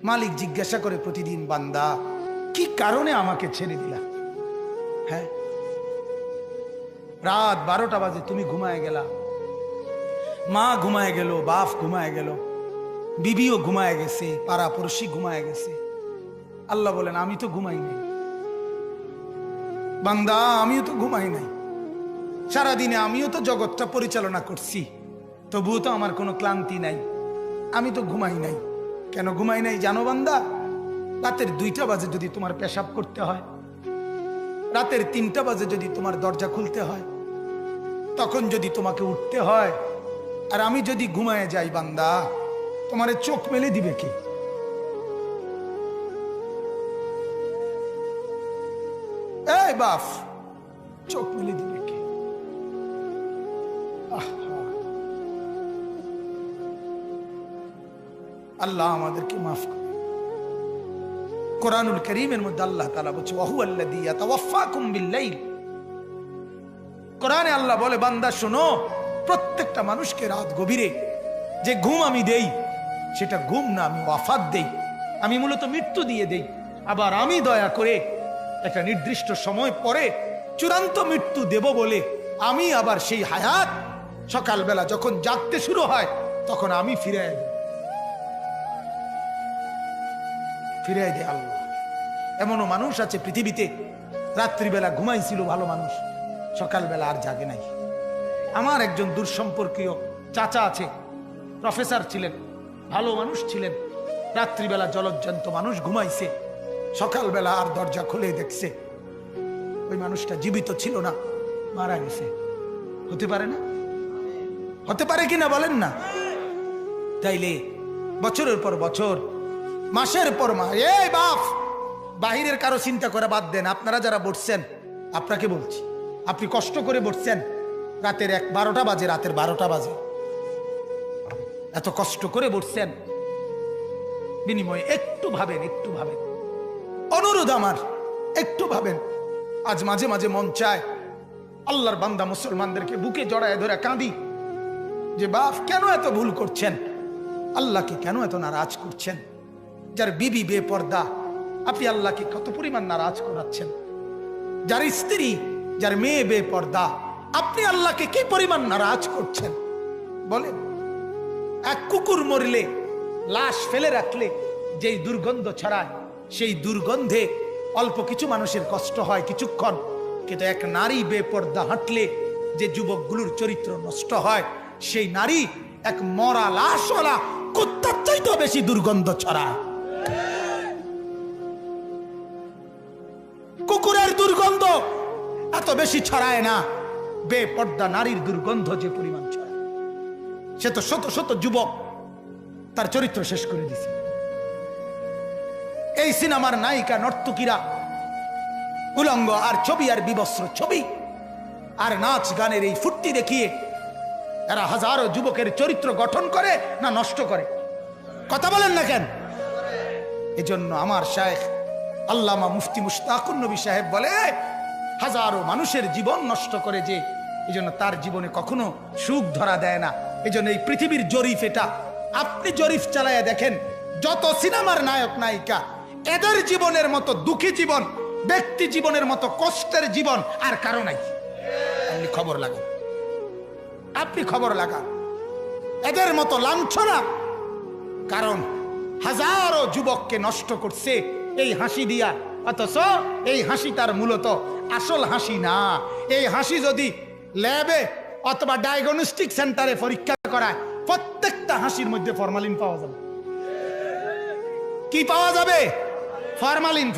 মালিক জিজ্ঞাসা করে প্রতিদিন, বান্দা কি কারণে আমাকে ছেড়ে দিলা? হ্যাঁ, রাত 12টা বাজে তুমি ঘুমায় গেলা, মা ঘুমায় গেল, বাপ ঘুমায় গেল, বিবিও ঘুমায় গেছে, পাড়া পড়শি ঘুমায় গেছে। আল্লাহ বলেন, আমি তো ঘুমাই নাই বান্দা, আমিও তো ঘুমাই নাই। সারাদিনে আমিও তো জগৎটা পরিচালনা করছি, তবুও তো আমার কোনো ক্লান্তি নাই, আমি তো ঘুমাই নাই। কেন ঘুমাই নাই জানো বান্দা? রাতের 2টা বাজে যদি তোমার পেশাব করতে হয়, রাতের 3টা বাজে যদি তোমার দরজা খুলতে হয়, তখন যদি তোমাকে উঠতে হয়, আর আমি যদি ঘুমায় যাই বান্দা, তোমারে চোখ মেলে দিবে কে? এই বাপ, চোখ মেলে দিবে কে? আল্লাহ আমাদেরকে মাফ করে। কোরআনুল কারীমের মধ্যে আল্লাহ তাআলা বলছে, ওয়া হুয়াল্লাযী ইয়াতাওয়াফফাকুম বিল-লাইল। কোরআনে আল্লাহ বলে, বান্দা শোনো, প্রত্যেকটা মানুষকে রাত গভীরে যে ঘুম আমি দেই, সেটা ঘুম না, আমি ওয়াফাত দেই, আমি মূলত মৃত্যু দিয়ে দেই। আবার আমি দয়া করে একটা নির্দিষ্ট সময় পরে চূড়ান্ত মৃত্যু দেব বলে আমি আবার সেই হায়াত সকালবেলা যখন জাগতে শুরু হয় তখন আমি ফিরে দেয় আল্লাহ। এমনও মানুষ আছে পৃথিবীতে, রাত্রিবেলা ঘুমাইছিল ভালো মানুষ, সকালবেলা আর জাগে নাই। আমার একজন দূরসম্পর্কীয় চাচা আছে, প্রফেসর ছিলেন, ভালো মানুষ ছিলেন, রাত্রিবেলা জলজ্জান্ত মানুষ ঘুমাইছে, সকালবেলা আর দরজা খুলে দেখছে ওই মানুষটা জীবিত ছিল না, মারা গেছে। হতে পারে না? হতে পারে কিনা বলেন না? তাইলে বছরের পর বছর, মাসের পর মাস, এই বাপ, বাহিরের কারো চিন্তা করে বাদ দেন। আপনারা যারা বসছেন, আপনাকে বলছি, আপনি কষ্ট করে বসছেন, রাতের 12টা বাজে, রাতের 12টা বাজে, এত কষ্ট করে বসছেন, বিনিময়ে একটু ভাবেন, একটু ভাবেন, অনুরোধ আমার, একটু ভাবেন। আজ মাঝে মাঝে মন চায় আল্লাহর বান্দা মুসলমানদেরকে বুকে জড়ায় ধরে কাঁদি যে বাপ, কেন এত ভুল করছেন? আল্লাহকে কেন এত নারাজ করছেন? যার বিবি বেপর্দা, আপনি আল্লাহকে কত পরিমাণ নারাজ করাচ্ছেন। যার স্ত্রী, যার মেয়ে বেপর্দা, আপনি আল্লাহকে কি পরিমাণ নারাজ করছেন বলেন? এক কুকুর মরলে, লাশ ফেলে রাখলে যেই দুর্গন্ধ ছড়ায়, সেই দুর্গন্ধে অল্প কিছু মানুষের কষ্ট হয় কিছুক্ষণ, কিন্তু এক নারী বেপর্দা হাঁটলে যে যুবকগুলোর চরিত্র নষ্ট হয়, সেই নারী এক মরা লাশওয়ালা কুত্তার চাইতেও বেশি দুর্গন্ধ ছড়ায়। কুকুরের দুর্গন্ধ এত বেশি ছড়ায় না, বেপর্দা নারীর দুর্গন্ধ যে পরিমাণ ছড়ায়। সে তো শত শত যুবক তার চরিত্র শেষ করে দিছে। এই সিনেমার নায়িকা নর্তকীরা উলঙ্গ আর ছবি আর বিবস্ত্র ছবি আর নাচ গানের এই ফুর্তি দেখিয়ে এরা হাজারো যুবকের চরিত্র গঠন করে না নষ্ট করে? কথা বলেন না কেন? এজন্য আমার শায়েখ আল্লামা মুফতি মুশতাকুর নবী সাহেব বলে, হাজারো মানুষের জীবন নষ্ট করে যে, এজন্য তার জীবনে কখনো সুখ ধরা দেয় না। এজন্য এই পৃথিবীর জরিফ এটা, আপনি জরিফ চালায়া দেখেন, যত সিনেমার নায়ক নায়িকা, এদের জীবনের মতো দুঃখী জীবন, ব্যক্তি জীবনের মতো কষ্টের জীবন আর কারো নাই। আপনি খবর লাগান, আপনি খবর লাগান, এদের মতো লাঞ্ছনা। কারণ হাজারো যুবককে নষ্ট করছে এই হাসি দিয়া, অথচ এই হাসি তার মূলত আসল হাসি না। এই হাসি যদি ল্যাবে অথবা ডায়াগনস্টিক সেন্টারে পরীক্ষা করায়, প্রত্যেকটা হাসির মধ্যে ফরমালিন পাওয়া যাবে। কি পাওয়া যাবে? ফরমালিন।